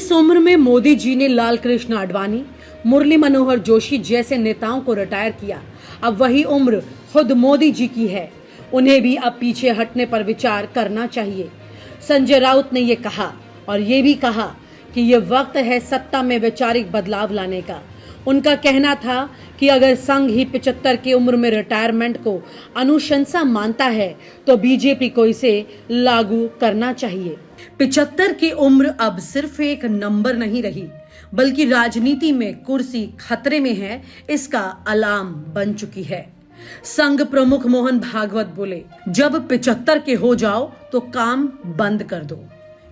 जिस उम्र में मोदी जी ने लाल कृष्ण आडवाणी, मुरली मनोहर जोशी जैसे नेताओं को रिटायर किया, अब वही उम्र खुद मोदी जी की है। उन्हें भी अब पीछे हटने पर विचार करना चाहिए। संजय राउत ने ये कहा और ये भी कहा कि ये वक्त है सत्ता में वैचारिक बदलाव लाने का। उनका कहना था कि अगर संघ ही 75 की उम्र में रिटायरमेंट को अनुशंसा मानता है तो बीजेपी को इसे लागू करना चाहिए। 75 की उम्र अब सिर्फ एक नंबर नहीं रही, बल्कि राजनीति में कुर्सी खतरे में है, इसका अलार्म बन चुकी है। संघ प्रमुख मोहन भागवत बोले, जब 75 के हो जाओ तो काम बंद कर दो,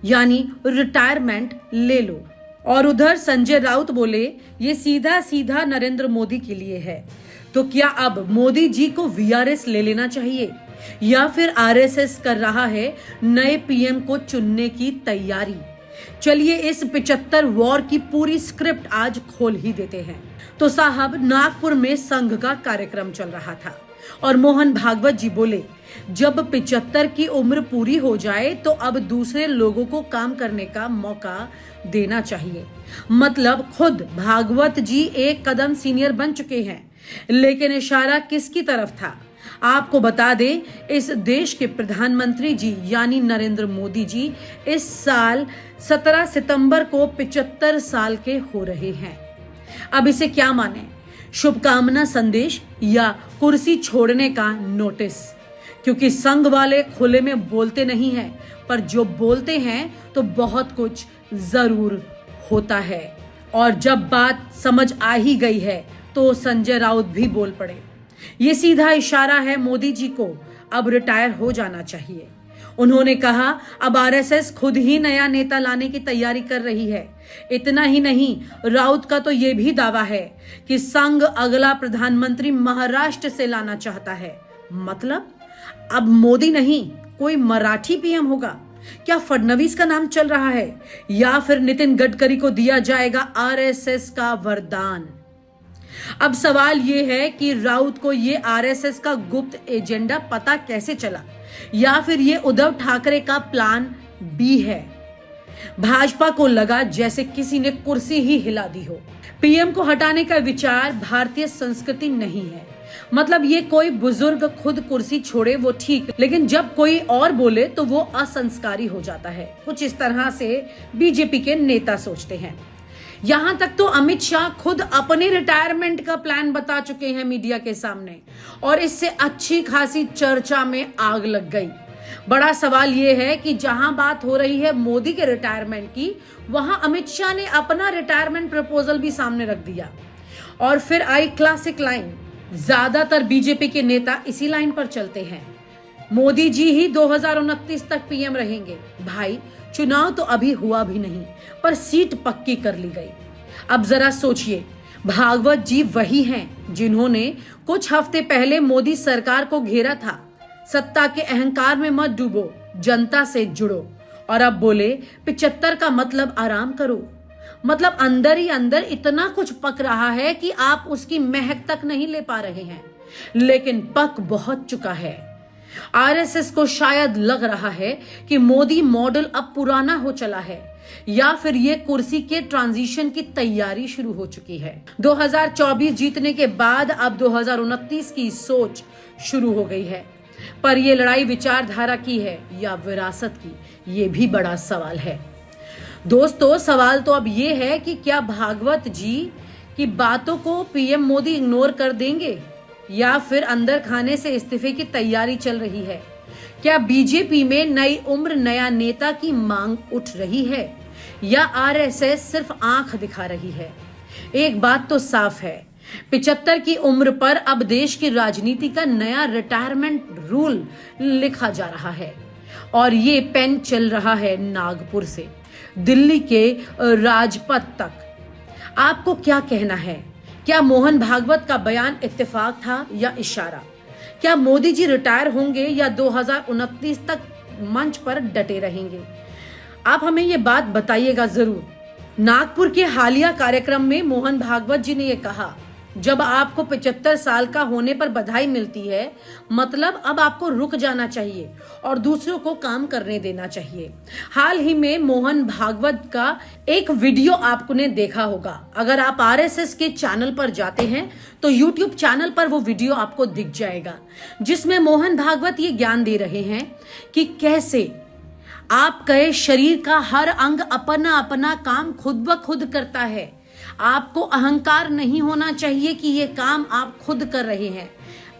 यानी रिटायरमेंट ले लो। और उधर संजय राउत बोले, ये सीधा सीधा नरेंद्र मोदी के लिए है। तो क्या अब मोदी जी को वीआरएस ले लेना चाहिए या फिर आरएसएस कर रहा है नए पीएम को चुनने की तैयारी? चलिए इस 75 वॉर की पूरी स्क्रिप्ट आज खोल ही देते हैं। तो साहब, नागपुर में संघ का कार्यक्रम चल रहा था और मोहन भागवत जी बोले, जब 75 की उम्र पूरी हो जाए तो अब दूसरे लोगों को काम करने का मौका देना चाहिए। मतलब खुद भागवत जी एक कदम सीनियर बन चुके हैं, लेकिन इशारा किसकी तरफ था? आपको बता दें, इस देश के प्रधानमंत्री जी यानी नरेंद्र मोदी जी इस साल 17 सितंबर को 75 साल के हो रहे हैं। अब इसे क्या माने, शुभकामना संदेश या कुर्सी छोड़ने का नोटिस? क्योंकि संघ वाले खुले में बोलते नहीं हैं, पर जो बोलते हैं तो बहुत कुछ जरूर होता है। और जब बात समझ आ ही गई है तो संजय राउत भी बोल पड़े। ये सीधा इशारा है मोदी जी को अब रिटायर हो जाना चाहिए। उन्होंने कहा, अब आरएसएस खुद ही नया नेता लाने की तैयारी कर रही है। इतना ही नहीं, राउत का तो ये भी दावा है कि संघ अगला प्रधानमंत्री महाराष्ट्र से लाना चाहता है। मतलब अब मोदी नहीं, कोई मराठी पीएम होगा। क्या फडणवीस का नाम चल रहा है या फिर नितिन गडकरी को दिया जाएगा आरएसएस का वरदान? अब सवाल यह है कि राउत को यह आरएसएस का गुप्त एजेंडा पता कैसे चला, या फिर यह उद्धव ठाकरे का प्लान बी है? भाजपा को लगा जैसे किसी ने कुर्सी ही हिला दी हो। पीएम को हटाने का विचार भारतीय संस्कृति नहीं है। मतलब ये कोई बुजुर्ग खुद कुर्सी छोड़े वो ठीक, लेकिन जब कोई और बोले तो वो असंस्कारी हो जाता है। कुछ इस तरह से बीजेपी के नेता सोचते हैं। यहां तक तो अमित शाह खुद अपने रिटायरमेंट का प्लान बता चुके हैं मीडिया के सामने, और इससे अच्छी खासी चर्चा में आग लग गई। बड़ा सवाल यह है कि जहां बात हो रही है मोदी के रिटायरमेंट की, वहां अमित शाह ने अपना रिटायरमेंट प्रपोजल भी सामने रख दिया। और फिर आई क्लासिक लाइन, ज्यादातर बीजेपी के नेता इसी लाइन पर चलते हैं, मोदी जी ही 2029 तक पीएम रहेंगे। भाई, चुनाव तो अभी हुआ भी नहीं, पर सीट पक्की कर ली गई। अब जरा सोचिए, भागवत जी वही हैं जिन्होंने कुछ हफ्ते पहले मोदी सरकार को घेरा था, सत्ता के अहंकार में मत डूबो, जनता से जुड़ो। और अब बोले 75 का मतलब आराम करो। मतलब अंदर ही अंदर इतना कुछ पक रहा है कि आप उसकी महक तक नहीं ले पा रहे हैं, लेकिन पक बहुत चुका है। आरएसएस को शायद लग रहा है कि मोदी मॉडल अब पुराना हो चला है, या फिर ये कुर्सी के ट्रांजिशन की तैयारी शुरू हो चुकी है। 2024 जीतने के बाद अब 2029 की सोच शुरू हो गई है। पर यह लड़ाई विचारधारा की है या विरासत की, ये भी बड़ा सवाल है। दोस्तों, सवाल तो अब ये है कि क्या भागवत जी की बातों को पीएम मोदी इग्नोर कर देंगे, या फिर अंदर खाने से इस्तीफे की तैयारी चल रही है? क्या बीजेपी में नई उम्र, नया नेता की मांग उठ रही है, या आरएसएस सिर्फ आंख दिखा रही है? एक बात तो साफ है, 75 की उम्र पर अब देश की राजनीति का नया रिटायरमेंट रूल लिखा जा रहा है, और ये पेन चल रहा है नागपुर से दिल्ली के राजपथ तक। आपको क्या कहना है? क्या मोहन भागवत का बयान इत्तेफाक था या इशारा? क्या मोदी जी रिटायर होंगे या 2029 तक मंच पर डटे रहेंगे? आप हमें ये बात बताइएगा जरूर। नागपुर के हालिया कार्यक्रम में मोहन भागवत जी ने यह कहा जब आपको 75 साल का होने पर बधाई मिलती है, मतलब अब आपको रुक जाना चाहिए और दूसरों को काम करने देना चाहिए। हाल ही में मोहन भागवत का एक वीडियो आपने देखा होगा। अगर आप आरएसएस के चैनल पर जाते हैं तो यूट्यूब चैनल पर वो वीडियो आपको दिख जाएगा, जिसमें मोहन भागवत ये ज्ञान दे रहे हैं कि कैसे आपके शरीर का हर अंग अपना अपना काम खुद ब खुद करता है। आपको अहंकार नहीं होना चाहिए कि ये काम आप खुद कर रहे हैं,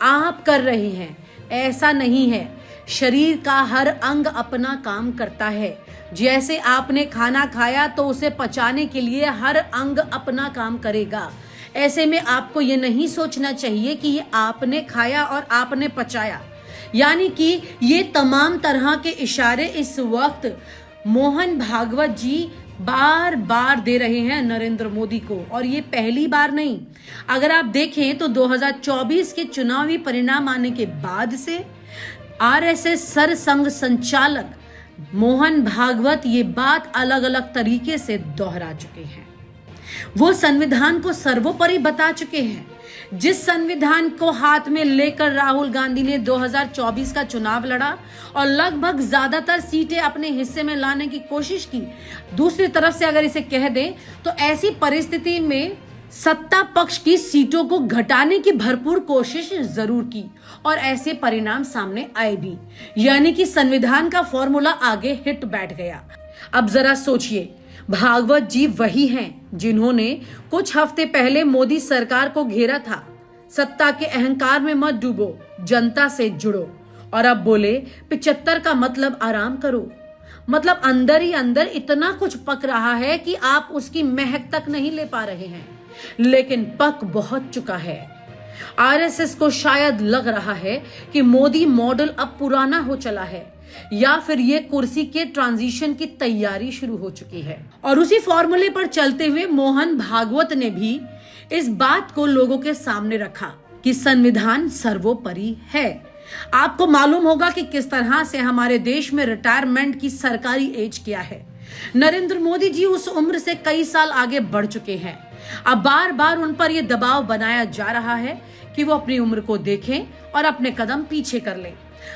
आप कर रहे हैं, ऐसा नहीं है। शरीर का हर अंग अपना काम करता है। जैसे आपने खाना खाया तो उसे पचाने के लिए हर अंग अपना काम करेगा। ऐसे में आपको ये नहीं सोचना चाहिए कि ये आपने खाया और आपने पचाया, यानी कि ये तमाम तरह के इशारे इस वक्त मोहन भागवत जी बार बार दे रहे हैं नरेंद्र मोदी को, और ये पहली बार नहीं। अगर आप देखें तो 2024 के चुनावी परिणाम आने के बाद से आरएसएस सरसंघ संचालक मोहन भागवत ये बात अलग अलग तरीके से दोहरा चुके हैं। वो संविधान को सर्वोपरि बता चुके हैं। जिस संविधान को हाथ में लेकर राहुल गांधी ने 2024 का चुनाव लड़ा और लगभग ज्यादातर सीटें अपने हिस्से में लाने की कोशिश की, दूसरी तरफ से अगर इसे कह दें तो ऐसी परिस्थिति में सत्ता पक्ष की सीटों को घटाने की भरपूर कोशिश जरूर की और ऐसे परिणाम सामने आए भी, यानी कि संविधान का फॉर्मूला आगे हिट बैठ गया। अब जरा सोचिए, भागवत जी वही हैं जिन्होंने कुछ हफ्ते पहले मोदी सरकार को घेरा था, सत्ता के अहंकार में मत डूबो, जनता से जुड़ो, और अब बोले 75 का मतलब आराम करो। मतलब अंदर ही अंदर इतना कुछ पक रहा है कि आप उसकी महक तक नहीं ले पा रहे हैं, लेकिन पक बहुत चुका है। आरएसएस को शायद लग रहा है कि मोदी मॉडल अब पुराना हो चला है, या फिर ये कुर्सी के ट्रांजिशन की तैयारी शुरू हो चुकी है। और उसी फॉर्मूले पर चलते हुए मोहन भागवत ने भी इस बात को लोगों के सामने रखा कि संविधान सर्वोपरि है। आपको मालूम होगा कि किस तरह से हमारे देश में रिटायरमेंट की सरकारी एज क्या है। नरेंद्र मोदी जी उस उम्र से कई साल आगे बढ़ चुके हैं। अब बार बार उन पर यह दबाव बनाया जा रहा है कि वो अपनी उम्र को देखें और अपने कदम पीछे कर लें।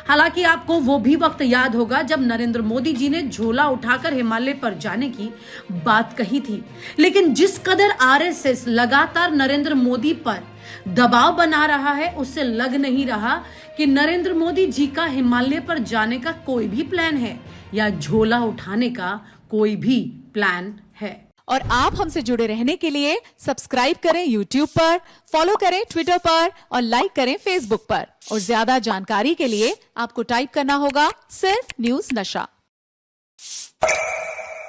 हालांकि आपको वो भी वक्त याद होगा जब नरेंद्र मोदी जी ने झोला उठाकर हिमालय पर जाने की बात कही थी, लेकिन जिस कदर आरएसएस लगातार नरेंद्र मोदी पर दबाव बना रहा है, उससे लग नहीं रहा कि नरेंद्र मोदी जी का हिमालय पर जाने का कोई भी प्लान है या झोला उठाने का कोई भी प्लान है। और आप हमसे जुड़े रहने के लिए सब्सक्राइब करें YouTube पर, फॉलो करें Twitter पर और लाइक करें Facebook पर। और ज्यादा जानकारी के लिए आपको टाइप करना होगा सिर्फ न्यूज़ नशा।